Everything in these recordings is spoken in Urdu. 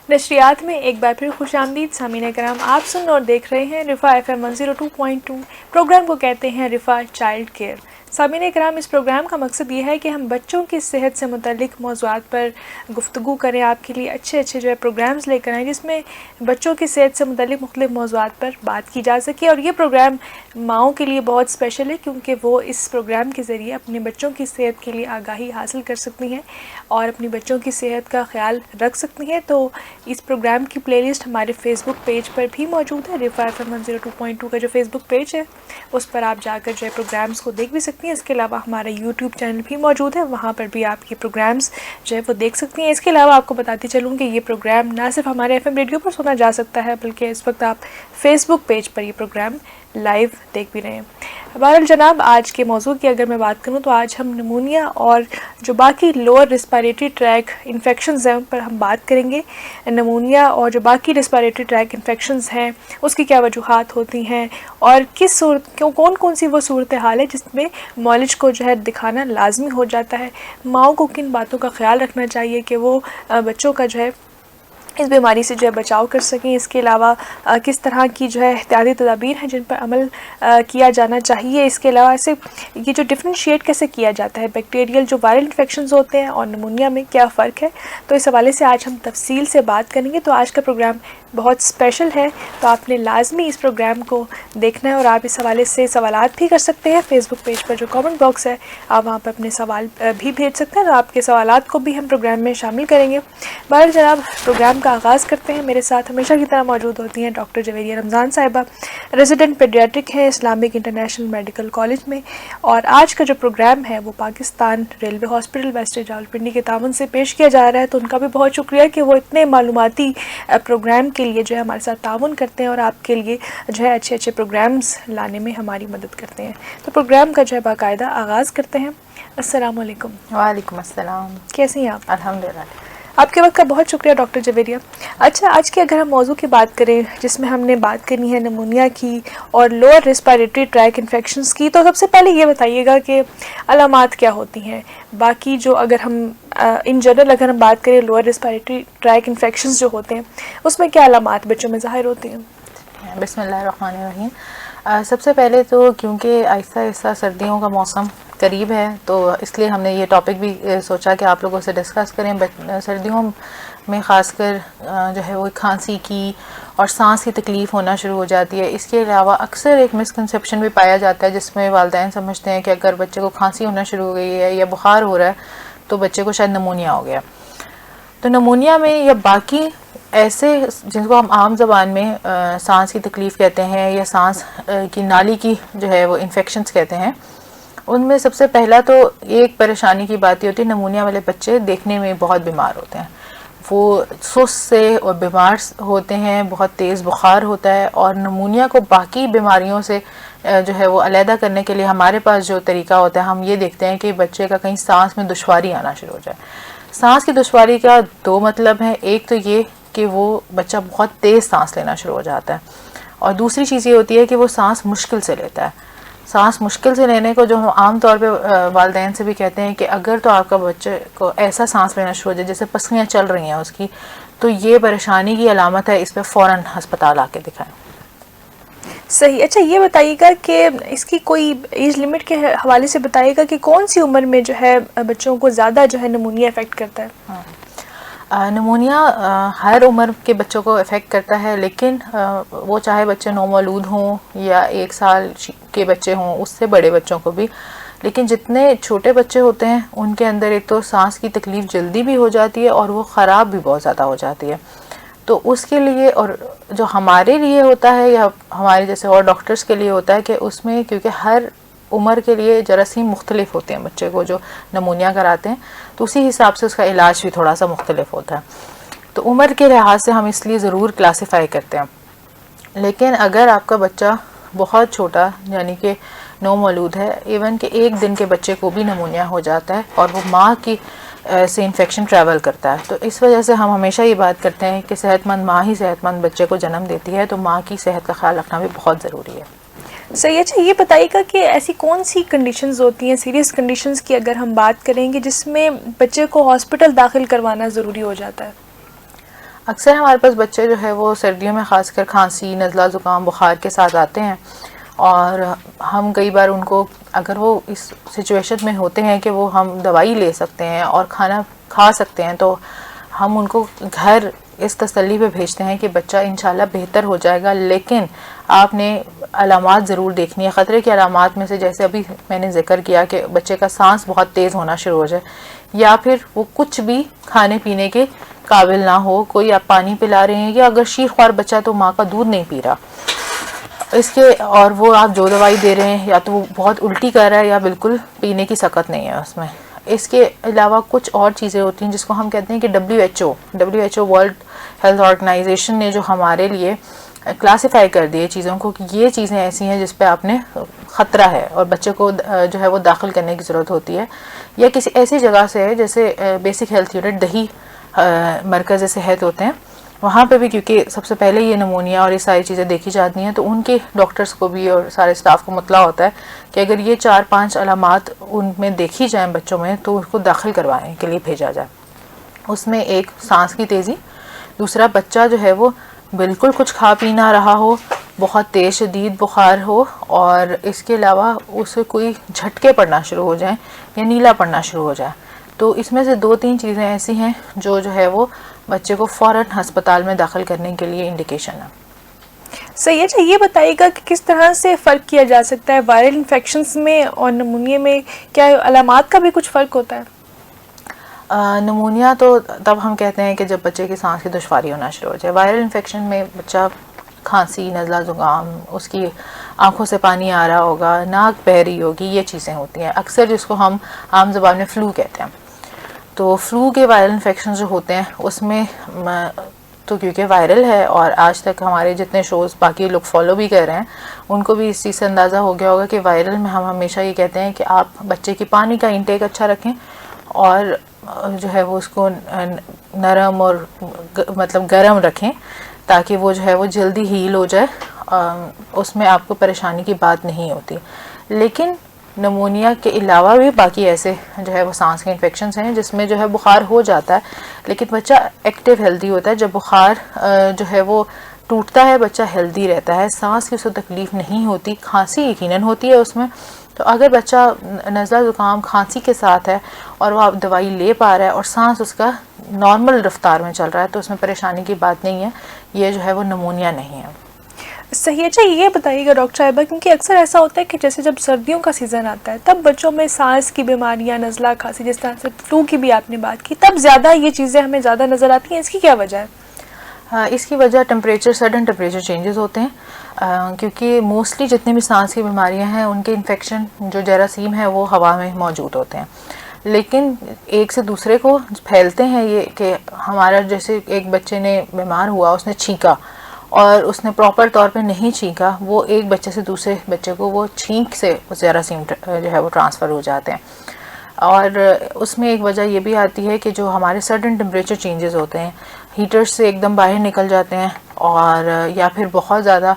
نشریات میں ایک بار پھر خوش آمدید سامعین کرام، آپ سن اور دیکھ رہے ہیں رفا FM 102.2 پروگرام کو کہتے ہیں رفا چائلڈ کیئر۔ سامعین کرام، اس پروگرام کا مقصد یہ ہے کہ ہم بچوں کی صحت سے متعلق موضوعات پر گفتگو کریں، آپ کے لیے اچھے جو ہے پروگرامز لے کر آئیں جس میں بچوں کی صحت سے متعلق مختلف موضوعات پر بات کی جا سکے۔ اور یہ پروگرام ماؤں کے لیے بہت اسپیشل ہے کیونکہ وہ اس پروگرام کے ذریعے اپنے بچوں کی صحت کے لیے آگاہی حاصل کر سکتی ہیں اور اپنی بچوں کی صحت کا خیال رکھ سکتی ہیں۔ تو اس پروگرام کی پلے لسٹ ہمارے فیس بک پیج پر بھی موجود ہے۔ رفا FM 102.2 کا جو فیس بک پیج ہے اس پر آپ جا کر جو ہے پروگرامز کو دیکھ بھی سکتی ہیں۔ اس کے علاوہ ہمارا یوٹیوب چینل بھی موجود ہے، وہاں پر بھی آپ یہ پروگرامز جو ہے وہ دیکھ سکتی ہیں۔ اس کے علاوہ آپ کو بتاتی چلوں کہ یہ پروگرام نہ صرف ہمارے FM ریڈیو پر سنا جا سکتا ہے بلکہ اس وقت آپ فیس بک پیج پر یہ پروگرام لائیو دیکھ بھی رہے ہیں۔ بہرحال جناب، آج کے موضوع کی اگر میں بات کروں تو آج ہم نمونیا اور جو باقی لوور ریسپیریٹری ٹریک انفیکشنز ہیں ان پر ہم بات کریں گے۔ نمونیا اور جو باقی ریسپیریٹری ٹریک انفیکشنز ہیں اس کی کیا وجوہات ہوتی ہیں اور کون سی وہ صورتحال ہے جس میں معالج کو جو ہے دکھانا لازمی ہو جاتا ہے، ماؤں کو کن باتوں کا خیال رکھنا چاہیے کہ وہ بچوں کا جو ہے اس بیماری سے جو ہے بچاؤ کر سکیں۔ اس کے علاوہ کس طرح کی جو ہے احتیاطی تدابیر ہیں جن پر عمل کیا جانا چاہیے۔ اس کے علاوہ ایسے یہ جو ڈفرینشیٹ کیسے کیا جاتا ہے بیکٹیریل جو وائرل انفیکشنز ہوتے ہیں اور نمونیا میں کیا فرق ہے، تو اس حوالے سے آج ہم تفصیل سے بات کریں گے۔ تو آج کا پروگرام بہت اسپیشل ہے، تو آپ نے لازمی اس پروگرام کو دیکھنا ہے اور آپ اس حوالے سے سوالات بھی کر سکتے ہیں۔ فیس بک پیج پر جو کامنٹ باکس ہے آپ وہاں پر اپنے سوال بھی بھیج سکتے ہیں، تو آپ کے سوالات کو بھی ہم پروگرام میں شامل کریں گے۔ بہرحال جناب، پروگرام کا آغاز کرتے ہیں۔ میرے ساتھ ہمیشہ کی طرح موجود ہوتی ہیں ڈاکٹر جویریہ رمضان صاحبہ، ریزیڈنٹ پیڈیاٹرک ہیں اسلامک انٹرنیشنل میڈیکل کالج میں، اور آج کا جو پروگرام ہے وہ Pakistan railway hospital west Rawalpindi کے تعاون سے پیش کیا جا رہا ہے۔ تو ان کا بھی بہت شکریہ کہ وہ اتنے معلوماتی پروگرام کے لیے جو ہے ہمارے ساتھ تعاون کرتے ہیں اور آپ کے لیے جو ہے اچھے پروگرامز لانے میں ہماری مدد کرتے ہیں۔ تو پروگرام کا جو ہے باقاعدہ آغاز کرتے ہیں۔ السلام علیکم۔ وعلیکم السلام۔ کیسی ہیں آپ؟ الحمدللہ۔ آپ کے وقت کا بہت شکریہ ڈاکٹر جویریہ۔ اچھا، آج کی اگر ہم موضوع کی بات کریں جس میں ہم نے بات کرنی ہے نمونیا کی اور لوور ریسپیریٹری ٹریک انفیکشنز کی، تو سب سے پہلے یہ بتائیے گا کہ علامات کیا ہوتی ہیں؟ باقی جو اگر ہم ان جنرل اگر ہم بات کریں لوور ریسپیریٹری ٹریک انفیکشنز جو ہوتے ہیں اس میں کیا علامات بچوں میں ظاہر ہوتی ہیں؟ بسم اللہ الرحمن الرحیم۔ سب سے پہلے تو کیونکہ آہستہ آہستہ سردیوں کا موسم قریب ہے تو اس لیے ہم نے یہ ٹاپک بھی سوچا کہ آپ لوگوں سے ڈسکس کریں۔ سردیوں میں خاص کر جو ہے وہ کھانسی کی اور سانس کی تکلیف ہونا شروع ہو جاتی ہے۔ اس کے علاوہ اکثر ایک مسکنسیپشن بھی پایا جاتا ہے جس میں والدین سمجھتے ہیں کہ اگر بچے کو کھانسی ہونا شروع ہو گئی ہے یا بخار ہو رہا ہے تو بچے کو شاید نمونیا ہو گیا۔ تو نمونیا میں یا باقی ایسے جن کو ہم عام زبان میں سانس کی تکلیف کہتے ہیں یا سانس کی نالی کی جو ہے وہ انفیکشنز کہتے ہیں، ان میں سب سے پہلا تو ایک پریشانی کی بات یہ ہوتی ہے نمونیا والے بچے دیکھنے میں بہت بیمار ہوتے ہیں، وہ سست سے اور بیمار ہوتے ہیں، بہت تیز بخار ہوتا ہے، اور نمونیا کو باقی بیماریوں سے جو ہے وہ علیحدہ کرنے کے لیے ہمارے پاس جو طریقہ ہوتا ہے ہم یہ دیکھتے ہیں کہ بچے کا کہیں سانس میں دشواری آنا شروع ہو جائے۔ سانس کی دشواری کا دو مطلب ہیں، ایک تو یہ کہ وہ بچہ بہت تیز سانس لینا شروع ہو جاتا ہے، اور دوسری چیز یہ ہوتی ہے کہ وہ سانس مشکل سے لیتا ہے۔ سانس مشکل سے لینے کو جو ہم عام طور پہ والدین سے بھی کہتے ہیں کہ اگر تو آپ کا بچے کو ایسا سانس لینا شروع ہو جائے جیسے پسلیاں چل رہی ہیں اس کی، تو یہ پریشانی کی علامت ہے، اس پہ فوراً ہسپتال آ کے دکھائیں۔ صحیح۔ اچھا، یہ بتائیے گا کہ اس کی کوئی ایج لمٹ کے حوالے سے بتائیے گا کہ کون سی عمر میں جو ہے بچوں کو زیادہ جو ہے نمونیا افیکٹ کرتا ہے؟ نمونیا ہر عمر کے بچوں کو افیکٹ کرتا ہے، لیکن وہ چاہے بچے نومولود ہوں یا 1 سال کے بچے ہوں، اس سے بڑے بچوں کو بھی، لیکن جتنے چھوٹے بچے ہوتے ہیں ان کے اندر ایک تو سانس کی تکلیف جلدی بھی ہو جاتی ہے اور وہ خراب بھی بہت زیادہ ہو جاتی ہے۔ تو اس کے لیے، اور جو ہمارے لیے ہوتا ہے یا ہمارے جیسے اور ڈاکٹرز کے لیے ہوتا ہے کہ اس میں کیونکہ ہر عمر کے لیے جراثیم مختلف ہوتے ہیں بچے کو جو نمونیا کراتے ہیں، تو اسی حساب سے اس کا علاج بھی تھوڑا سا مختلف ہوتا ہے۔ تو عمر کے لحاظ سے ہم اس لیے ضرور کلاسیفائی کرتے ہیں، لیکن اگر آپ کا بچہ بہت چھوٹا یعنی کہ نومولود ہے، ایون کہ 1 دن کے بچے کو بھی نمونیا ہو جاتا ہے اور وہ ماں کی سے انفیکشن ٹریول کرتا ہے، تو اس وجہ سے ہم ہمیشہ یہ بات کرتے ہیں کہ صحت مند ماں ہی صحت مند بچے کو جنم دیتی ہے، تو ماں کی صحت کا خیال رکھنا بھی بہت ضروری ہے۔ صحیح۔ اچھا، یہ بتائیے گا کہ ایسی کون سی کنڈیشنز ہوتی ہیں، سیریس کنڈیشنز کی اگر ہم بات کریں گے، جس میں بچے کو ہاسپٹل داخل کروانا ضروری ہو جاتا ہے؟ اکثر ہمارے پاس بچے جو ہے وہ سردیوں میں خاص کر کھانسی، نزلہ، زکام، بخار کے ساتھ آتے ہیں، اور ہم کئی بار ان کو اگر وہ اس سچویشن میں ہوتے ہیں کہ وہ ہم دوائی لے سکتے ہیں اور کھانا کھا سکتے ہیں، تو ہم ان کو گھر اس تسلی پہ بھیجتے ہیں کہ بچہ انشاءاللہ بہتر ہو جائے گا، لیکن آپ نے علامات ضرور دیکھنی ہے۔ خطرے کی علامات میں سے جیسے ابھی میں نے ذکر کیا کہ بچے کا سانس بہت تیز ہونا شروع ہو جائے، یا پھر وہ کچھ بھی کھانے پینے کے قابل نہ ہو، کوئی آپ پانی پلا رہے ہیں، یا اگر شیخ خوار بچہ تو ماں کا دودھ نہیں پی رہا اس کے، اور وہ آپ جو دوائی دے رہے ہیں یا تو وہ بہت الٹی کر رہا ہے یا بالکل پینے کی سکت نہیں ہے اس میں۔ اس کے علاوہ کچھ اور چیزیں ہوتی ہیں جس کو ہم کہتے ہیں کہ WHO ورلڈ ہیلتھ آرگنائزیشن نے جو ہمارے لیے کلاسیفائی کر دیے چیزوں کو کہ یہ چیزیں ایسی ہیں جس پہ آپ نے خطرہ ہے اور بچے کو جو ہے وہ داخل کرنے کی ضرورت ہوتی ہے، یا کسی ایسی جگہ سے ہے جیسے بیسک ہیلتھ یونٹ، دیہی مرکز صحت ہوتے ہیں، وہاں پہ بھی کیونکہ سب سے پہلے یہ نمونیا اور یہ ساری چیزیں دیکھی جاتی ہیں، تو ان کے ڈاکٹرز کو بھی اور سارے اسٹاف کو مطلع ہوتا ہے کہ اگر یہ 4-5 علامات ان میں دیکھی جائیں بچوں میں تو اس کو داخل کروانے کے لیے بھیجا جائے۔ اس میں ایک سانس کی تیزی، دوسرا بچہ جو ہے وہ بالکل کچھ کھا پی نہ رہا ہو، بہت تیز شدید بخار ہو، اور اس کے علاوہ اسے کوئی جھٹکے پڑنا شروع ہو جائیں یا نیلا پڑنا شروع ہو جائے۔ تو اس میں سے 2-3 چیزیں ایسی ہیں جو ہے وہ بچے کو فوراً ہسپتال میں داخل کرنے کے لیے انڈیکیشن ہے۔ صحیح ہے، یہ بتائیے گا کہ کس طرح سے فرق کیا جا سکتا ہے وائرل انفیکشنز میں اور نمونیا میں؟ کیا علامات کا بھی کچھ فرق ہوتا ہے؟ نمونیا تو تب ہم کہتے ہیں کہ جب بچے کی سانس کی دشواری ہونا شروع ہو جائے۔ وائرل انفیکشن میں بچہ کھانسی، نزلہ، زکام، اس کی آنکھوں سے پانی آ رہا ہوگا، ناک بہہ رہی ہوگی، یہ چیزیں ہوتی ہیں اکثر، جس کو ہم عام زبان میں فلو کہتے ہیں۔ تو فلو کے وائرل انفیکشن جو ہوتے ہیں اس میں تو کیونکہ وائرل ہے، اور آج تک ہمارے جتنے شوز باقی لوگ فالو بھی کر رہے ہیں ان کو بھی اس چیز سے اندازہ ہو گیا ہوگا کہ وائرل میں ہم ہمیشہ یہ کہتے ہیں کہ آپ بچے کی پانی کا انٹیک اچھا رکھیں، اور جو ہے وہ اس کو نرم اور مطلب گرم رکھیں تاکہ وہ جو ہے وہ جلدی ہیل ہو جائے، اس میں آپ کو پریشانی کی بات نہیں ہوتی۔ لیکن نمونیا کے علاوہ بھی باقی ایسے جو ہے وہ سانس کے انفیکشنز ہیں جس میں جو ہے بخار ہو جاتا ہے، لیکن بچہ ایکٹیو ہیلدی ہوتا ہے۔ جب بخار جو ہے وہ ٹوٹتا ہے بچہ ہیلدی رہتا ہے، سانس کی اس کو تکلیف نہیں ہوتی، کھانسی یقیناً ہوتی ہے اس میں۔ تو اگر بچہ نزلہ، زکام، کھانسی کے ساتھ ہے اور وہ آپ دوائی لے پا رہا ہے اور سانس اس کا نارمل رفتار میں چل رہا ہے تو اس میں پریشانی کی بات نہیں ہے، یہ جو ہے وہ نمونیا نہیں ہے۔ صحیح ہے۔ اچھا یہ بتائیے گا ڈاکٹر صاحبہ، کیونکہ اکثر ایسا ہوتا ہے کہ جیسے جب سردیوں کا سیزن آتا ہے تب بچوں میں سانس کی بیماریاں، نزلہ، کھانسی، جس طرح سے فلو کی بھی آپ نے بات کی، تب زیادہ یہ چیزیں ہمیں زیادہ نظر آتی ہیں، اس کی کیا وجہ ہے؟ اس کی وجہ سڈن ٹمپریچر چینجز ہوتے ہیں، کیونکہ موسٹلی جتنے بھی سانس کی بیماریاں ہیں ان کے انفیکشن جو جراثیم ہیں وہ ہوا میں موجود ہوتے ہیں، لیکن ایک سے دوسرے کو پھیلتے ہیں۔ یہ کہ ہمارا جیسے ایک بچے نے بیمار ہوا، اس نے چھینکا اور اس نے پراپر طور پہ نہیں چھینکا، وہ ایک بچے سے دوسرے بچے کو وہ چھینک سے جراثیم جو ہے وہ ٹرانسفر ہو جاتے ہیں۔ اور اس میں ایک وجہ یہ بھی آتی ہے کہ جو ہمارے سڈن ٹمپریچر چینجز ہوتے ہیں، ہیٹر سے ایک دم باہر نکل جاتے ہیں، اور یا پھر بہت زیادہ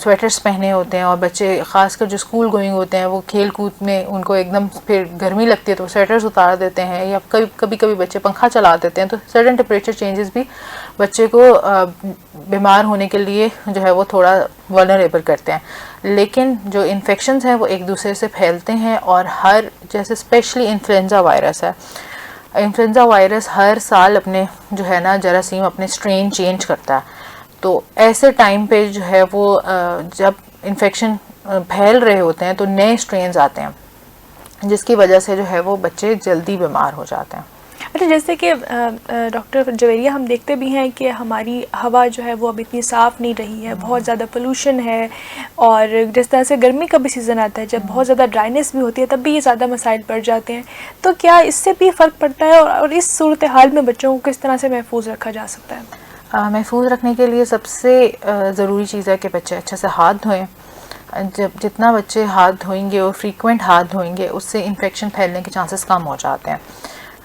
سویٹرز پہنے ہوتے ہیں، اور بچے خاص کر جو اسکول گوئنگ ہوتے ہیں وہ کھیل کود میں ان کو ایک دم پھر گرمی لگتی ہے تو سویٹرز اتار دیتے ہیں، یا کبھی بچے پنکھا چلا دیتے ہیں، تو سڈن ٹمپریچر چینجز بھی بچے کو بیمار ہونے کے لیے جو ہے وہ تھوڑا ولنریبل کرتے ہیں۔ لیکن جو انفیکشنز ہیں وہ ایک دوسرے سے پھیلتے ہیں، اور جیسے اسپیشلی انفلوئنزا وائرس ہے، انفلوئنزا وائرس ہر سال اپنے جو ہے نا جراثیم اپنے اسٹرین چینج کرتا ہے، تو ایسے ٹائم پہ جو ہے وہ جب انفیکشن پھیل رہے ہوتے ہیں تو نئے اسٹرینز آتے ہیں جس کی وجہ سے جو ہے وہ بچے جلدی بیمار ہو جاتے ہیں۔ اچھا، جیسے کہ ڈاکٹر جویریہ ہم دیکھتے بھی ہیں کہ ہماری ہوا جو ہے وہ اب اتنی صاف نہیں رہی ہے، بہت زیادہ پولوشن ہے، اور جس طرح سے گرمی کا بھی سیزن آتا ہے جب بہت زیادہ ڈرائنیس بھی ہوتی ہے تب بھی یہ زیادہ مسائل بڑھ جاتے ہیں، تو کیا اس سے بھی فرق پڑتا ہے، اور اس صورتحال میں بچوں کو کس طرح سے محفوظ رکھا جا سکتا ہے؟ محفوظ رکھنے کے لیے سب سے ضروری چیز ہے کہ بچے اچھے سے ہاتھ دھوئیں۔ جتنا بچے ہاتھ دھوئیں گے اور فریکوینٹ ہاتھ دھوئیں گے اس سے انفیکشن پھیلنے کے چانسز کم ہو جاتے ہیں۔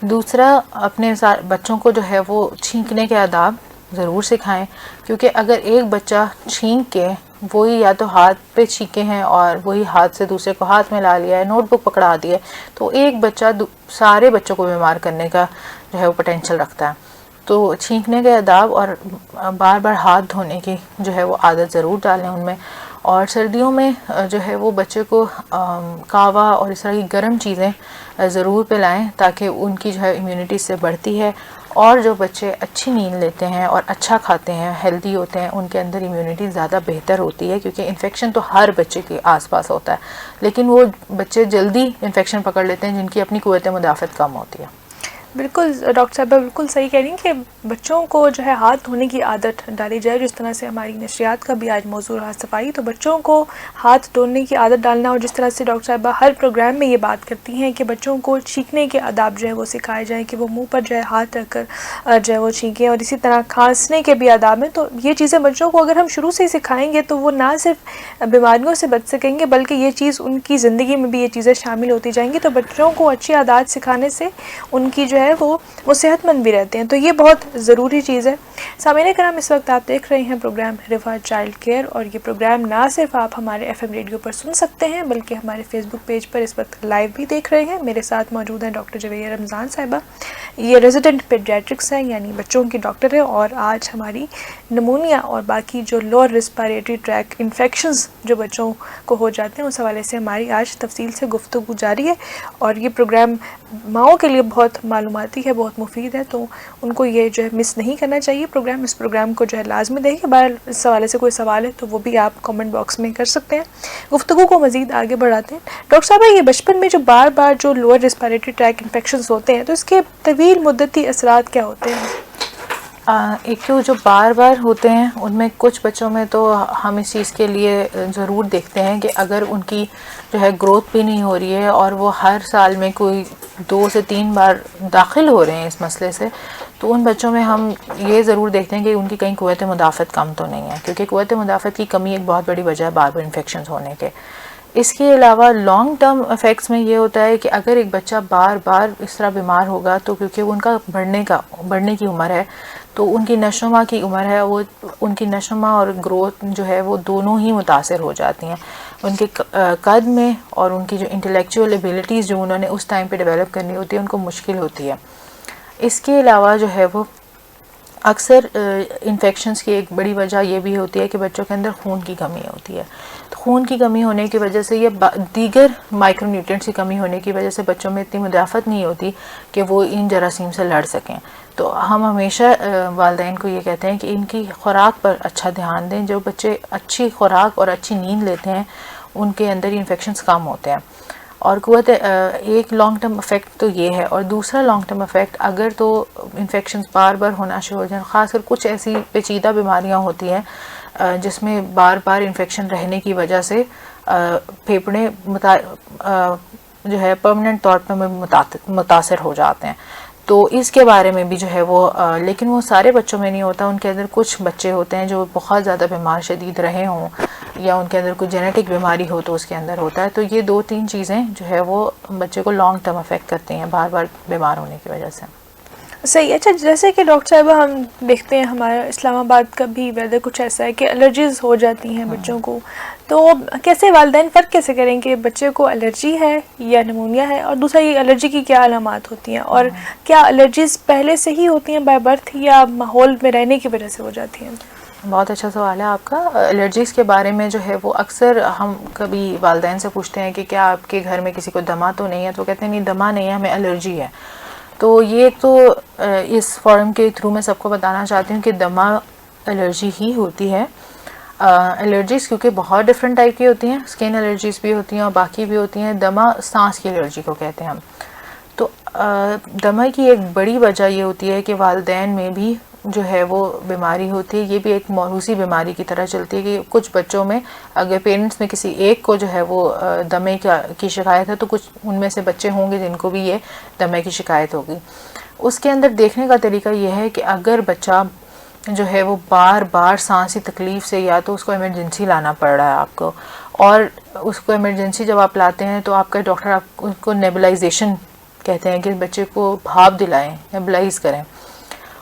دوسرا، اپنے بچوں کو جو ہے وہ چھینکنے کے آداب ضرور سکھائیں، کیونکہ اگر ایک بچہ چھینک کے وہی یا تو ہاتھ پہ چھینکے ہیں اور وہی ہاتھ سے دوسرے کو ہاتھ میں لا لیا ہے، نوٹ بک پکڑا دیا ہے، تو ایک بچہ سارے بچوں کو بیمار کرنے کا جو ہے وہ پوٹینشیل رکھتا ہے۔ تو چھینکنے کے آداب اور بار بار ہاتھ دھونے کی جو ہے وہ عادت ضرور ڈالیں ان میں. اور سردیوں میں جو ہے وہ بچے کو کہوہ اور اس طرح کی گرم چیزیں ضرور پلائیں تاکہ ان کی جو ہے امیونٹی سے بڑھتی ہے. اور جو بچے اچھی نیند لیتے ہیں اور اچھا کھاتے ہیں، ہیلدی ہوتے ہیں، ان کے اندر امیونٹی زیادہ بہتر ہوتی ہے، کیونکہ انفیکشن تو ہر بچے کے آس پاس ہوتا ہے، لیکن وہ بچے جلدی انفیکشن پکڑ لیتے ہیں جن کی اپنی قوت مدافعت کم ہوتی ہے. بالکل ڈاکٹر صاحبہ بالکل صحیح کہہ رہی ہیں کہ بچوں کو جو ہے ہاتھ دھونے کی عادت ڈالی جائے. جس طرح سے ہماری نشریات کا بھی آج موضوع رہا صفائی، تو بچوں کو ہاتھ دھونے کی عادت ڈالنا، اور جس طرح سے ڈاکٹر صاحبہ ہر پروگرام میں یہ بات کرتی ہیں کہ بچوں کو چھینکنے کے آداب جو ہے وہ سکھائے جائیں کہ وہ منہ پر جو ہے ہاتھ رکھ کر جو ہے وہ چھینکیں، اور اسی طرح کھانسنے کے بھی آداب ہیں. تو یہ چیزیں بچوں کو اگر ہم شروع سے ہی سکھائیں گے تو وہ نہ صرف بیماریوں سے بچ سکیں گے بلکہ یہ چیز ان کی زندگی میں بھی یہ چیزیں شامل ہوتی جائیں گی. تو بچوں کو اچھی عادات سکھانے سے ان کی جو ہے وہ صحت مند بھی رہتے ہیں، تو یہ بہت ضروری چیز ہے. سامعین کرام، اس وقت آپ دیکھ رہے ہیں پروگرام رفا چائلڈ کیئر، اور یہ پروگرام نہ صرف آپ ہمارے ایف ایم ریڈیو پر سن سکتے ہیں بلکہ ہمارے فیس بک پیج پر اس وقت لائیو بھی دیکھ رہے ہیں. میرے ساتھ موجود ہیں ڈاکٹر جویہ رمضان صاحبہ، یہ ریزیڈنٹ پیڈیاٹرکس ہیں یعنی بچوں کی ڈاکٹر ہیں، اور آج ہماری نمونیا اور باقی جو لوور ریسپائریٹری ٹریک انفیکشنز جو بچوں کو ہو جاتے ہیں اس حوالے سے ہماری آج تفصیل سے گفتگو جاری ہے. اور یہ پروگرام ماؤں کے لیے بہت معلوماتی ہے، بہت مفید ہے، تو ان کو یہ جو ہے مس نہیں کرنا چاہیے پروگرام. اس پروگرام کو جو ہے لازمی دیکھیں. باہر اس حوالے سے کوئی سوال ہے تو وہ بھی آپ کامنٹ باکس میں کر سکتے ہیں. گفتگو کو مزید آگے بڑھاتے ہیں. ڈاکٹر صاحبہ، یہ بچپن میں جو بار بار جو لوور ریسپائریٹری ٹریک انفیکشنز ہوتے ہیں تو اس کے طویل مدتی اثرات کیا ہوتے ہیں؟ ایک تو جو بار بار ہوتے ہیں ان میں کچھ بچوں میں تو ہم اس چیز کے لیے ضرور دیکھتے ہیں کہ اگر ان کی جو ہے گروتھ بھی نہیں ہو رہی ہے اور وہ ہر سال میں کوئی 2 سے 3 بار داخل ہو رہے ہیں اس مسئلے سے، تو ان بچوں میں ہم یہ ضرور دیکھتے ہیں کہ ان کی کہیں قوت مدافعت کم تو نہیں ہے، کیونکہ قوت مدافعت کی کمی ایک بہت بڑی وجہ ہے بار بار انفیکشنز ہونے کے. اس کے علاوہ لانگ ٹرم افیکٹس میں یہ ہوتا ہے کہ اگر ایک بچہ بار بار اس طرح بیمار ہوگا تو کیونکہ ان کا بڑھنے کی عمر ہے، تو ان کی نشوما کی عمر ہے، وہ ان کی نشوما اور گروتھ جو ہے وہ دونوں ہی متاثر ہو جاتی ہیں. ان کے قد میں اور ان کی جو انٹلیکچوئل ایبیلٹیز جو انہوں نے اس ٹائم پہ ڈیولپ کرنی ہوتی ہے ان کو مشکل ہوتی ہے. اس کے علاوہ جو ہے وہ اکثر انفیکشنز کی ایک بڑی وجہ یہ بھی ہوتی ہے کہ بچوں کے اندر خون کی کمی ہوتی ہے. خون کی کمی ہونے کی وجہ سے یہ دیگر مائکرو نیوٹرینٹس کی کمی ہونے کی وجہ سے بچوں میں اتنی مدافعت نہیں ہوتی کہ وہ ان جراثیم سے لڑ سکیں. تو ہم ہمیشہ والدین کو یہ کہتے ہیں کہ ان کی خوراک پر اچھا دھیان دیں. جو بچے اچھی خوراک اور اچھی نیند لیتے ہیں ان کے اندر انفیکشنز کم ہوتے ہیں. اور ایک لانگ ٹرم افیکٹ تو یہ ہے، اور دوسرا لانگ ٹرم افیکٹ اگر تو انفیکشنز بار بار ہونا شروع ہو جائیں، خاص کر کچھ ایسی پیچیدہ بیماریاں ہوتی ہیں جس میں بار بار انفیکشن رہنے کی وجہ سے پھیپھڑے جو ہے پرماننٹ طور پر متاثر ہو جاتے ہیں. تو اس کے بارے میں بھی جو ہے وہ لیکن وہ سارے بچوں میں نہیں ہوتا. ان کے اندر کچھ بچے ہوتے ہیں جو بہت زیادہ بیمار شدید رہے ہوں یا ان کے اندر کوئی جینیٹک بیماری ہو تو اس کے اندر ہوتا ہے. تو یہ 2-3 چیزیں جو ہے وہ بچے کو لانگ ٹرم افیکٹ کرتی ہیں بار بار بیمار ہونے کی وجہ سے. صحیح. اچھا، جیسے کہ ڈاکٹر صاحبہ ہم دیکھتے ہیں ہمارا اسلام آباد کا بھی ویدر کچھ ایسا ہے کہ الرجیز ہو جاتی ہیں بچوں کو، تو کیسے والدین فرق کیسے کریں کہ بچے کو الرجی ہے یا نمونیا ہے، اور دوسرا یہ الرجی کی کیا علامات ہوتی ہیں، اور کیا الرجیز پہلے سے ہی ہوتی ہیں بائی برتھ یا ماحول میں رہنے کی وجہ سے ہو جاتی ہیں؟ بہت اچھا سوال ہے آپ کا. الرجیز کے بارے میں جو ہے وہ اکثر ہم کبھی والدین سے پوچھتے ہیں کہ کیا آپ کے گھر میں کسی کو دمہ تو نہیں ہے، تو کہتے ہیں نہیں دمہ نہیں ہے، ہمیں الرجی ہے. تو یہ تو اس فورم کے تھرو میں سب کو بتانا چاہتی ہوں کہ دمہ الرجی ہی ہوتی ہے. الرجیز کیونکہ بہت ڈفرینٹ ٹائپ کی ہوتی ہیں، اسکن الرجیز بھی ہوتی ہیں اور باقی بھی ہوتی ہیں. دمہ سانس کی الرجی کو کہتے ہیں ہم. تو دمہ کی ایک بڑی وجہ یہ ہوتی ہے کہ والدین میں بھی جو ہے وہ بیماری ہوتی ہے. یہ بھی ایک موروثی بیماری کی طرح چلتی ہے کہ کچھ بچوں میں اگر پیرنٹس میں کسی ایک کو جو ہے وہ دمے کی شکایت ہے تو کچھ ان میں سے بچے ہوں گے جن کو بھی یہ دمے کی شکایت ہوگی. اس کے اندر دیکھنے کا طریقہ یہ ہے کہ اگر بچہ جو ہے وہ بار بار سانسی تکلیف سے یا تو اس کو ایمرجنسی لانا پڑ رہا ہے آپ کو، اور اس کو ایمرجنسی جب آپ لاتے ہیں تو آپ کا ڈاکٹر آپ کو نیبولائزیشن کہتے ہیں کہ بچے کو بھاپ دلائیں، نیبولائز کریں.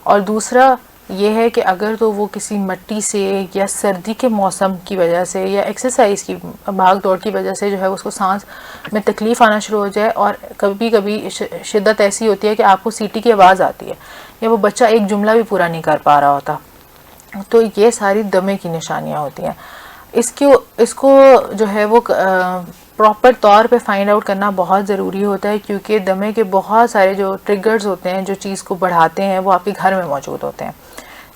اور دوسرا یہ ہے کہ اگر تو وہ کسی مٹی سے یا سردی کے موسم کی وجہ سے یا ایکسرسائز کی بھاگ دوڑ کی وجہ سے جو ہے اس کو سانس میں تکلیف آنا شروع ہو جائے، اور کبھی کبھی شدت ایسی ہوتی ہے کہ آپ کو سیٹی کی آواز آتی ہے، یا وہ بچہ ایک جملہ بھی پورا نہیں کر پا رہا ہوتا، تو یہ ساری دمے کی نشانیاں ہوتی ہیں۔ اس کو جو ہے وہ پراپر طور پہ فائنڈ آؤٹ کرنا بہت ضروری ہوتا ہے، کیونکہ دمے کے بہت سارے جو ٹریگرز ہوتے ہیں جو چیز کو بڑھاتے ہیں وہ آپ کے گھر میں موجود ہوتے ہیں،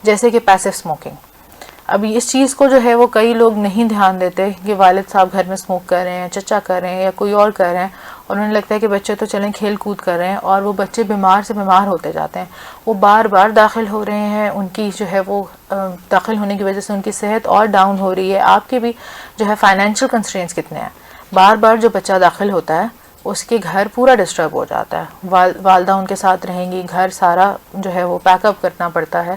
جیسے کہ پیسو اسموکنگ۔ اب اس چیز کو جو ہے وہ کئی لوگ نہیں دھیان دیتے کہ والد صاحب گھر میں اسموک کر رہے ہیں، چچا کر رہے ہیں یا کوئی اور کر رہے ہیں، اور انہیں لگتا ہے کہ بچے تو چلیں کھیل کود کر رہے ہیں، اور وہ بچے بیمار سے بیمار ہوتے جاتے ہیں، وہ بار بار داخل ہو رہے ہیں، ان کی جو ہے وہ داخل ہونے کی وجہ سے ان کی صحت اور ڈاؤن ہو رہی ہے۔ آپ کے بھی جو ہے فائنینشیل کنسٹرینٹس کتنے ہیں، بار بار جو بچہ داخل ہوتا ہے اس کے گھر پورا ڈسٹرب ہو جاتا ہے، والدہ ان کے ساتھ رہیں گی، گھر سارا جو ہے وہ پیک اپ کرنا پڑتا ہے،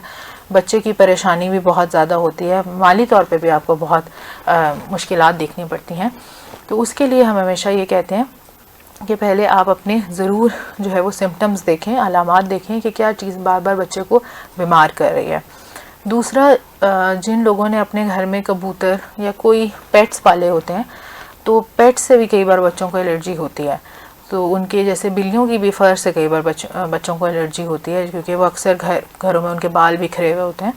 بچے کی پریشانی بھی بہت زیادہ ہوتی ہے، مالی طور پہ بھی آپ کو بہت مشکلات دیکھنی پڑتی ہیں۔ تو اس کے لیے ہم ہمیشہ یہ کہتے ہیں کہ پہلے آپ اپنے ضرور جو ہے وہ سمٹمز دیکھیں، علامات دیکھیں کہ کیا چیز بار بار بچے کو بیمار کر رہی ہے۔ دوسرا، جن لوگوں نے اپنے گھر میں کبوتر یا کوئی پیٹس پالے ہوتے ہیں تو پیٹس سے بھی کئی بار بچوں کو الرجی ہوتی ہے، تو ان کے جیسے بلیوں کی بھی فر سے کئی بار بچوں کو الرجی ہوتی ہے، کیونکہ وہ اکثر گھروں میں ان کے بال بکھرے ہوئے ہوتے ہیں۔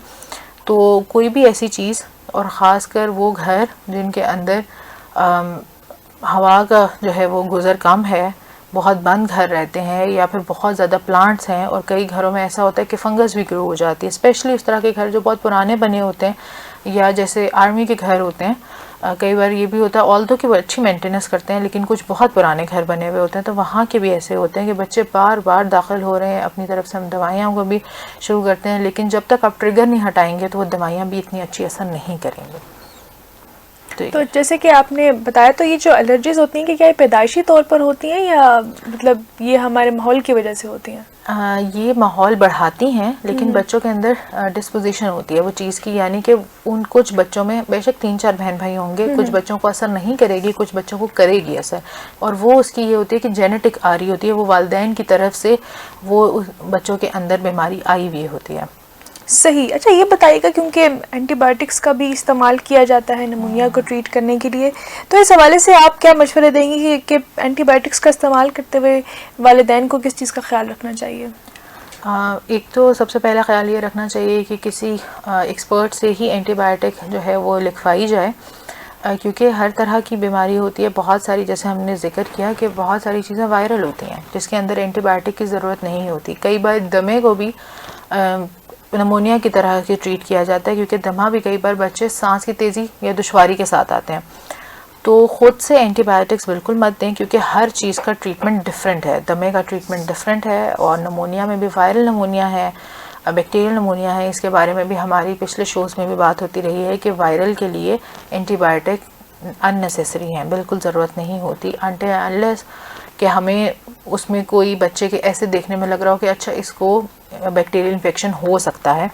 تو کوئی بھی ایسی چیز، اور خاص کر وہ گھر جن کے اندر ہوا کا جو ہے وہ گزر کم ہے، بہت بند گھر رہتے ہیں، یا پھر بہت زیادہ پلانٹس ہیں، اور کئی گھروں میں ایسا ہوتا ہے کہ فنگس بھی گرو ہو جاتی ہے، اسپیشلی اس طرح کے گھر جو بہت پرانے بنے ہوتے ہیں، یا جیسے آرمی کے گھر ہوتے ہیں۔ کئی بار یہ بھی ہوتا ہے آلدو کہ وہ اچھی مینٹیننس کرتے ہیں، لیکن کچھ بہت پرانے گھر بنے ہوئے ہوتے ہیں، تو وہاں کے بھی ایسے ہوتے ہیں کہ بچے بار بار داخل ہو رہے ہیں، اپنی طرف سے ہم دوائیاں کو بھی شروع کرتے ہیں، لیکن جب تک آپ ٹریگر نہیں ہٹائیں گے تو وہ دوائیاں بھی اتنی اچھی اثر نہیں کریں گے۔ تو جیسے کہ آپ نے بتایا، تو یہ جو الرجیز ہوتی ہیں کہ کیا یہ پیدائشی طور پر ہوتی ہیں یا مطلب یہ ہمارے ماحول کی وجہ سے ہوتی ہیں؟ یہ ماحول بڑھاتی ہیں، لیکن بچوں کے اندر ڈسپوزیشن ہوتی ہے وہ چیز کی، یعنی کہ ان کچھ بچوں میں بے شک 3-4 بہن بھائی ہوں گے، کچھ بچوں کو اثر نہیں کرے گی، کچھ بچوں کو کرے گی اثر، اور وہ اس کی یہ ہوتی ہے کہ جینیٹک آ رہی ہوتی ہے، وہ والدین کی طرف سے وہ بچوں کے اندر بیماری آئی ہوئی ہوتی ہے۔ صحیح۔ اچھا یہ بتائیے گا، کیونکہ اینٹی بایوٹکس کا بھی استعمال کیا جاتا ہے نمونیا کو ٹریٹ کرنے کے لیے، تو اس حوالے سے آپ کیا مشورے دیں گی کہ اینٹی بایوٹکس کا استعمال کرتے ہوئے والدین کو کس چیز کا خیال رکھنا چاہیے؟ ایک تو سب سے پہلا خیال یہ رکھنا چاہیے کہ کسی ایکسپرٹ سے ہی اینٹی بایوٹک جو ہے وہ لکھوائی جائے، کیونکہ ہر طرح کی بیماری ہوتی ہے، بہت ساری، جیسے ہم نے ذکر کیا کہ بہت ساری چیزیں وائرل ہوتی ہیں جس کے اندر اینٹی بایوٹک کی ضرورت نہیں ہوتی۔ کئی بار دمے کو بھی نمونیا کی طرح سے ٹریٹ کیا جاتا ہے، کیونکہ دمہ بھی کئی بار بچے سانس کی تیزی یا دشواری کے ساتھ آتے ہیں، تو خود سے اینٹی بایوٹکس بالکل مت دیں، کیونکہ ہر چیز کا ٹریٹمنٹ ڈفرینٹ ہے، دمے کا ٹریٹمنٹ ڈفرینٹ ہے، اور نمونیا میں بھی وائرل نمونیا ہے، بیکٹیریل نمونیا ہے، اس کے بارے میں بھی ہماری پچھلے شوز میں بھی بات ہوتی رہی ہے کہ وائرل کے لیے اینٹی بایوٹک اننیسیسری ہیں، بالکل ضرورت نہیں ہوتی، انلیس کہ ہمیں اس میں کوئی بچے کے ایسے دیکھنے میں لگ رہا ہو کہ اچھا اس کو بیکٹیریل انفیکشن ہو سکتا ہے،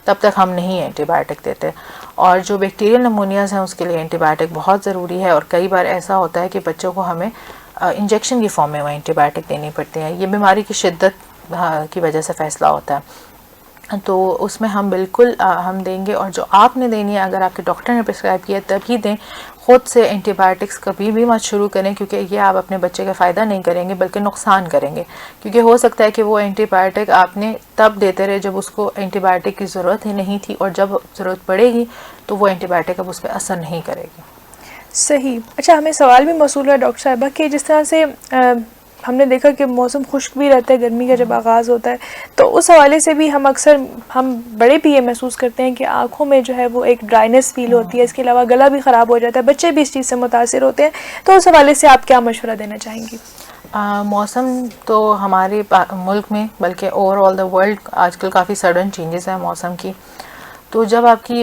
تب تک ہم نہیں اینٹی بایوٹک دیتے۔ اور جو بیکٹیریل نمونیاز ہیں اس کے لیے اینٹی بایوٹک بہت ضروری ہے، اور کئی بار ایسا ہوتا ہے کہ بچوں کو ہمیں انجیکشن کی فارم میں وہ اینٹی بایوٹک دینی پڑتی ہیں، یہ بیماری کی شدت کی وجہ سے فیصلہ ہوتا ہے، تو اس میں ہم بالکل ہم دیں گے، اور جو آپ نے دینی ہے اگر آپ کے ڈاکٹر نے پرسکرائب کیا تب ہی دیں، خود سے اینٹی بایوٹکس کبھی بھی مت شروع کریں، کیونکہ یہ آپ اپنے بچے کا فائدہ نہیں کریں گے بلکہ نقصان کریں گے، کیونکہ ہو سکتا ہے کہ وہ اینٹی بایوٹک آپ نے تب دیتے رہے جب اس کو اینٹی بایوٹک کی ضرورت ہی نہیں تھی، اور جب ضرورت پڑے گی تو وہ اینٹی بایوٹک اب اس پہ اثر نہیں کرے گی۔ صحیح۔ اچھا ہمیں سوال بھی موصول ہے ڈاکٹر صاحبہ کہ جس طرح سے ہم نے دیکھا کہ موسم خشک بھی رہتا ہے گرمی کا جب آغاز ہوتا ہے، تو اس حوالے سے بھی ہم بڑے بھی یہ محسوس کرتے ہیں کہ آنکھوں میں جو ہے وہ ایک ڈرائنس فیل ہوتی ہے، اس کے علاوہ گلا بھی خراب ہو جاتا ہے، بچے بھی اس چیز سے متاثر ہوتے ہیں، تو اس حوالے سے آپ کیا مشورہ دینا چاہیں گی؟ موسم تو ہمارے ملک میں بلکہ اوور آل دا ورلڈ آج کل کافی سڈن چینجز ہیں موسم کی، تو جب آپ کی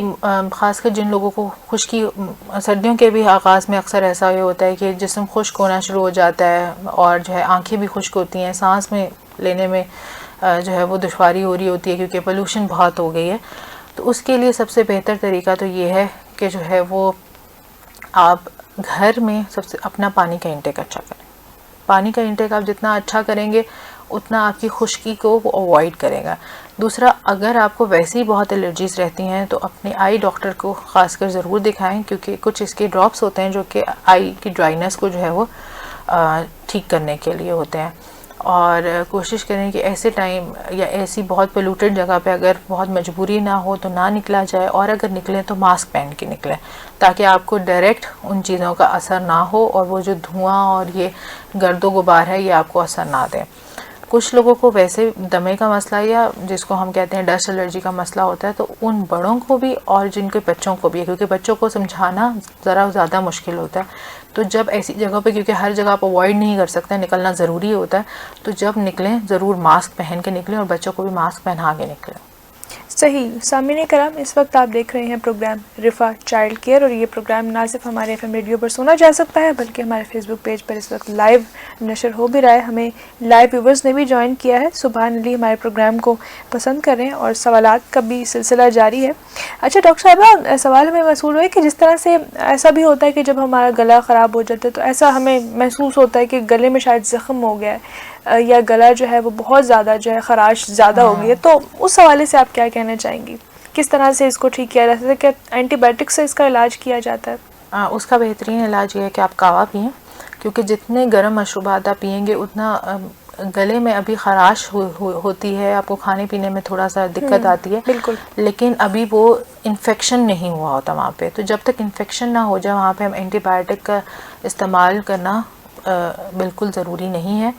خاص کر جن لوگوں کو خشکی، سردیوں کے بھی آغاز میں اکثر ایسا یہ ہوتا ہے کہ جسم خشک ہونا شروع ہو جاتا ہے، اور جو ہے آنکھیں بھی خشک ہوتی ہیں، سانس میں لینے میں جو ہے وہ دشواری ہو رہی ہوتی ہے کیونکہ پولوشن بہت ہو گئی ہے، تو اس کے لیے سب سے بہتر طریقہ تو یہ ہے کہ جو ہے وہ آپ گھر میں سب سے اپنا پانی کا انٹیک اچھا کریں۔ پانی کا انٹیک آپ جتنا اچھا کریں گے اتنا آپ کی خشکی کو وہ اوائڈ کرے گا. دوسرا، اگر آپ کو ویسے ہی بہت الرجیز رہتی ہیں تو اپنے آئی ڈاکٹر کو خاص کر ضرور دکھائیں، کیونکہ کچھ اس کے ڈراپس ہوتے ہیں جو کہ آئی کی ڈرائنس کو جو ہے وہ ٹھیک کرنے کے لیے ہوتے ہیں. اور کوشش کریں کہ ایسے ٹائم یا ایسی بہت پولوٹڈ جگہ پہ اگر بہت مجبوری نہ ہو تو نہ نکلا جائے، اور اگر نکلیں تو ماسک پہن کے نکلیں تاکہ آپ کو ڈائریکٹ ان چیزوں کا اثر نہ ہو اور وہ جو دھواں اور یہ گرد و غبار ہے یہ آپ کو اثر نہ دیں. کچھ لوگوں کو ویسے دمے کا مسئلہ یا جس کو ہم کہتے ہیں ڈسٹ الرجی کا مسئلہ ہوتا ہے، تو ان بڑوں کو بھی اور جن کے بچوں کو بھی ہے، کیونکہ بچوں کو سمجھانا ذرا زیادہ مشکل ہوتا ہے. تو جب ایسی جگہ پہ، کیونکہ ہر جگہ آپ اوائڈ نہیں کر سکتے، نکلنا ضروری ہوتا ہے، تو جب نکلیں ضرور ماسک پہن کے نکلیں اور بچوں کو بھی ماسک پہنا کے نکلیں. صحیح. سامعین کرام، اس وقت آپ دیکھ رہے ہیں پروگرام رفا چائلڈ کیئر، اور یہ پروگرام نہ صرف ہمارے ایف ایم ریڈیو پر سنا جا سکتا ہے بلکہ ہمارے فیس بک پیج پر اس وقت لائیو نشر ہو بھی رہا ہے. ہمیں لائیو ویورز نے بھی جوائن کیا ہے. سبحان اللہ، ہمارے پروگرام کو پسند کر رہے ہیں اور سوالات کا بھی سلسلہ جاری ہے. اچھا ڈاکٹر صاحبہ، سوال ہمیں موصول ہوئے کہ جس طرح سے ایسا بھی ہوتا ہے کہ جب ہمارا گلا خراب ہو جاتا ہے تو ایسا ہمیں محسوس ہوتا ہے کہ گلے میں شاید زخم ہو گیا ہے یا گلا جو ہے وہ بہت زیادہ جو ہے خراش زیادہ ہو گئی ہے، تو اس حوالے سے آپ کیا کہنا چاہیں گی؟ کس طرح سے اس کو ٹھیک کیا جا سکتا ہے؟ کہ اینٹی بایوٹک سے اس کا علاج کیا جاتا ہے؟ اس کا بہترین علاج یہ ہے کہ آپ کہوہ پئیں، کیونکہ جتنے گرم مشروبات آپ پئیں گے اتنا گلے میں ابھی خراش ہوتی ہے، آپ کو کھانے پینے میں تھوڑا سا دقت آتی ہے، بالکل، لیکن ابھی وہ انفیکشن نہیں ہوا ہوتا وہاں پہ. تو جب تک انفیکشن نہ ہو جائے وہاں پہ ہم اینٹی بایوٹک کا استعمال کرنا بالکل ضروری نہیں ہے.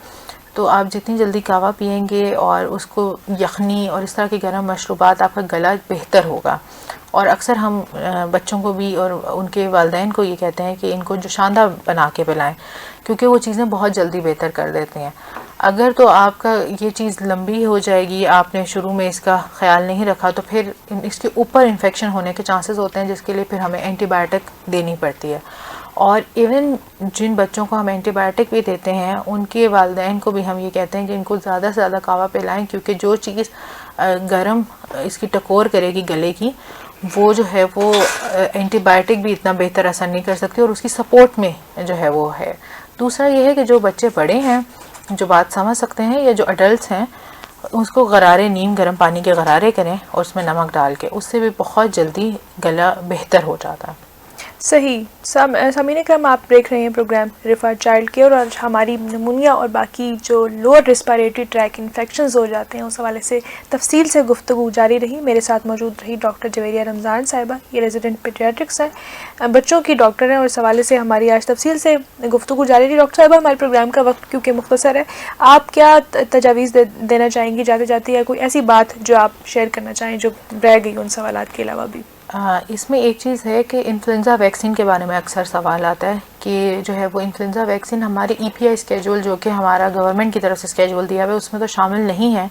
تو آپ جتنی جلدی کہوہ پئیں گے اور اس کو یخنی اور اس طرح کے گرم مشروبات، آپ کا گلا بہتر ہوگا. اور اکثر ہم بچوں کو بھی اور ان کے والدین کو یہ کہتے ہیں کہ ان کو جو شاندہ بنا کے پلائیں، کیونکہ وہ چیزیں بہت جلدی بہتر کر دیتے ہیں. اگر تو آپ کا یہ چیز لمبی ہو جائے گی، آپ نے شروع میں اس کا خیال نہیں رکھا، تو پھر اس کے اوپر انفیکشن ہونے کے چانسز ہوتے ہیں، جس کے لیے پھر ہمیں اینٹی بایوٹک دینی پڑتی ہے. اور ایون جن بچوں کو ہم اینٹی بایوٹک بھی دیتے ہیں ان کے والدین کو بھی ہم یہ کہتے ہیں کہ ان کو زیادہ سے زیادہ کہوہ پلائیں، کیونکہ جو چیز گرم اس کی ٹکور کرے گی گلے کی، وہ جو ہے وہ اینٹی بایوٹک بھی اتنا بہتر اثر نہیں کر سکتی اور اس کی سپورٹ میں جو ہے وہ ہے. دوسرا یہ ہے کہ جو بچے بڑے ہیں، جو بات سمجھ سکتے ہیں، یا جو اڈلٹس ہیں، اس کو غرارے، نیم گرم پانی کے غرارے کریں اور اس میں نمک ڈال کے، اس سے بھی بہت جلدی گلا بہتر ہو جاتا ہے. صحیح. سامعین کرام، آپ دیکھ رہے ہیں پروگرام رفا چائلڈ کیئر، اور ہماری نمونیا اور باقی جو لوور ریسپیریٹری ٹریک انفیکشنز ہو جاتے ہیں اس حوالے سے تفصیل سے گفتگو جاری رہی. میرے ساتھ موجود رہی ڈاکٹر جویریہ رمضان صاحبہ، یہ ریزیڈنٹ پیڈیاٹرکس ہیں، بچوں کی ڈاکٹر ہیں، اور اس حوالے سے ہماری آج تفصیل سے گفتگو جاری رہی. ڈاکٹر صاحبہ، ہمارے پروگرام کا وقت کیونکہ مختصر ہے، آپ کیا تجاویز دینا چاہیں گی جاتے جاتے، یا کوئی ایسی بات جو آپ شیئر کرنا چاہیں جو رہ گئی ان سوالات کے علاوہ بھی؟ اس میں ایک چیز ہے کہ انفلوئنزا ویکسین کے بارے میں اکثر سوال آتا ہے کہ جو ہے وہ انفلوئنزا ویکسین ہماری ای پی آئی اسکیجول، جو کہ ہمارا گورنمنٹ کی طرف سے اسکیجول دیا ہوا ہے، اس میں تو شامل نہیں ہے،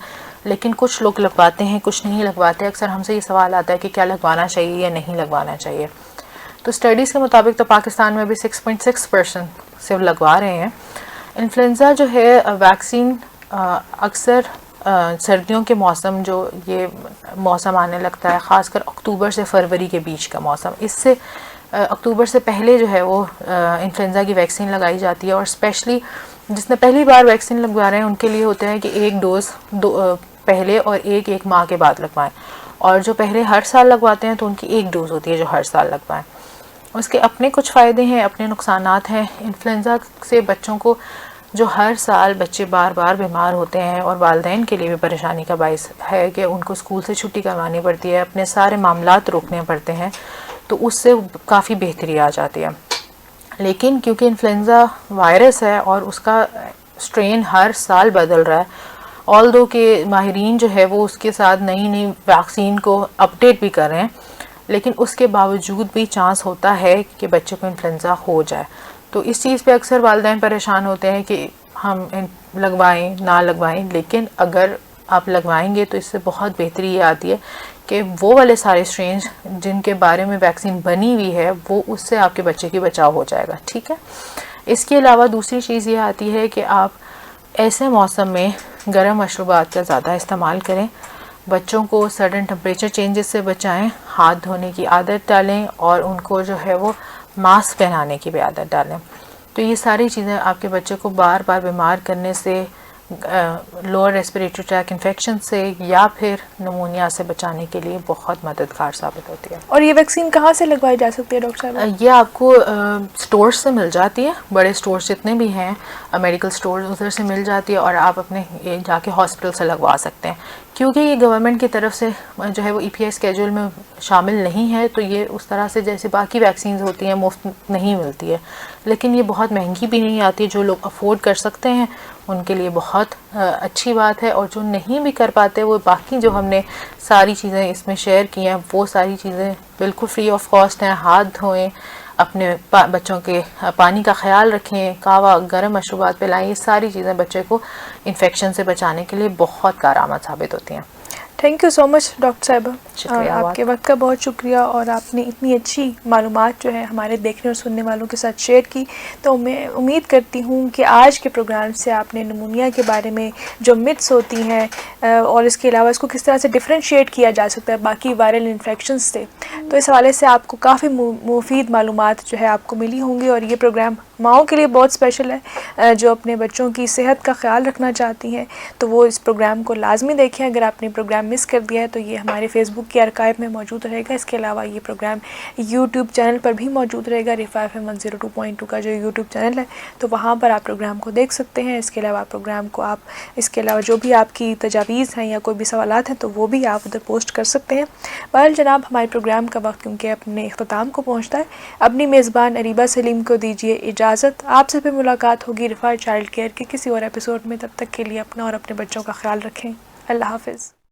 لیکن کچھ لوگ لگواتے ہیں، کچھ نہیں لگواتے. اکثر ہم سے یہ سوال آتا ہے کہ کیا لگوانا چاہیے یا نہیں لگوانا چاہیے. تو اسٹڈیز کے مطابق تو پاکستان میں بھی 6.6% صرف لگوا رہے ہیں. انفلوئنزا جو ہے ویکسین اکثر سردیوں کے موسم، جو یہ موسم آنے لگتا ہے خاص کر اکتوبر سے فروری کے بیچ کا موسم، اس سے اکتوبر سے پہلے جو ہے وہ انفلوئنزا کی ویکسین لگائی جاتی ہے. اور اسپیشلی جس نے پہلی بار ویکسین لگوا رہے ہیں ان کے لیے ہوتا ہے کہ ایک ڈوز پہلے اور ایک ماہ کے بعد لگوائیں، اور جو پہلے ہر سال لگواتے ہیں تو ان کی ایک ڈوز ہوتی ہے جو ہر سال لگوائیں. اس کے اپنے کچھ فائدے ہیں، اپنے نقصانات ہیں. انفلوئنزا سے بچوں کو، جو ہر سال بچے بار بار بیمار ہوتے ہیں، اور والدین کے لیے بھی پریشانی کا باعث ہے کہ ان کو اسکول سے چھٹی کروانی پڑتی ہے، اپنے سارے معاملات روکنے پڑتے ہیں، تو اس سے کافی بہتری آ جاتی ہے. لیکن کیونکہ انفلوئنزا وائرس ہے اور اس کا اسٹرین ہر سال بدل رہا ہے، آلدو کہ ماہرین جو ہے وہ اس کے ساتھ نئی ویکسین کو اپڈیٹ بھی کر رہے ہیں، لیکن اس کے باوجود بھی چانس ہوتا ہے کہ بچے کو انفلوئنزا ہو جائے. تو اس چیز پہ اکثر والدین پریشان ہوتے ہیں کہ ہم لگوائیں نہ لگوائیں، لیکن اگر آپ لگوائیں گے تو اس سے بہت بہتری یہ آتی ہے کہ وہ والے سارے اسٹرینز جن کے بارے میں ویکسین بنی ہوئی ہے وہ اس سے آپ کے بچے کی بچاؤ ہو جائے گا. ٹھیک ہے. اس کے علاوہ دوسری چیز یہ آتی ہے کہ آپ ایسے موسم میں گرم مشروبات کا زیادہ استعمال کریں، بچوں کو سڈن ٹمپریچر چینجز سے بچائیں، ہاتھ دھونے کی عادت ڈالیں، اور ان کو جو ہے وہ ماسک پہنانے کی بھی عادت ڈالیں. تو یہ ساری چیزیں آپ کے بچے کو بار بار بیمار کرنے سے لوور ریسپریٹری ٹریک انفیکشن سے یا پھر نمونیا سے بچانے کے لیے بہت مددگار ثابت ہوتی ہے. اور یہ ویکسین کہاں سے لگوائی جا سکتی ہے ڈاکٹر صاحب؟ یہ آپ کو اسٹورس سے مل جاتی ہے، بڑے اسٹورس جتنے بھی ہیں میڈیکل اسٹورز ادھر سے مل جاتی ہے، اور آپ اپنے جا کے ہاسپٹل سے لگوا سکتے ہیں. کیونکہ یہ گورنمنٹ کی طرف سے جو ہے وہ ای پی آئی اسکیجول میں شامل نہیں ہے، تو یہ اس طرح سے جیسے باقی ویکسینز ہوتی ہیں مفت نہیں ملتی ہے، لیکن یہ بہت مہنگی بھی نہیں آتی. جو لوگ افورڈ کر سکتے ہیں ان کے لیے بہت اچھی بات ہے، اور جو نہیں بھی کر پاتے وہ باقی جو ہم نے ساری چیزیں اس میں شیئر کی ہیں وہ ساری چیزیں بالکل فری آف کاسٹ ہیں. ہاتھ دھوئیں، اپنے بچوں کے پانی کا خیال رکھیں، کہوا گرم مشروبات پلائیں، یہ ساری چیزیں بچے کو انفیکشن سے بچانے کے لیے بہت کارآمد ثابت ہوتی ہیں. Thank you so much doctor صاحبہ، شکریہ. آپ کے وقت کا بہت شکریہ، اور آپ نے اتنی اچھی معلومات جو ہے ہمارے دیکھنے اور سننے والوں کے ساتھ شیئر کی. تو میں امید کرتی ہوں کہ آج کے پروگرام سے آپ نے نمونیا کے بارے میں جو متس ہوتی ہیں اور اس کے علاوہ اس کو کس طرح سے ڈفرینشیٹ کیا جا سکتا ہے باقی وائرل انفیکشنز سے، تو اس حوالے سے آپ کو کافی مفید معلومات جو ہے آپ کو ملی ہوں گی. اور یہ پروگرام ماؤں کے لیے بہت اسپیشل ہے جو اپنے بچوں کی صحت کا خیال رکھنا چاہتی ہیں، تو وہ اس پروگرام کو لازمی دیکھیں. اگر آپ نے پروگرام مس کر دیا ہے تو یہ ہمارے فیس بک کے ارکائیو میں موجود رہے گا. اس کے علاوہ یہ پروگرام یوٹیوب چینل پر بھی موجود رہے گا، رفا FM 102.2 کا جو یوٹیوب چینل ہے، تو وہاں پر آپ پروگرام کو دیکھ سکتے ہیں. اس کے علاوہ پروگرام کو آپ اس کے علاوہ جو بھی آپ کی تجاویز ہیں یا کوئی بھی سوالات ہیں تو وہ بھی آپ ادھر پوسٹ کر سکتے ہیں. بہرحال جناب، ہمارے پروگرام کا وقت کیونکہ اپنے اختتام کو پہنچتا ہے. اپنی میزبان اریبہ سلیم کو دیجیے اجازت. آپ سے پھر ملاقات ہوگی رفا چائلڈ کیئر کے کسی اور ایپیسوڈ میں. تب تک کے لیے اپنا اور اپنے بچوں کا خیال رکھیں. اللہ حافظ.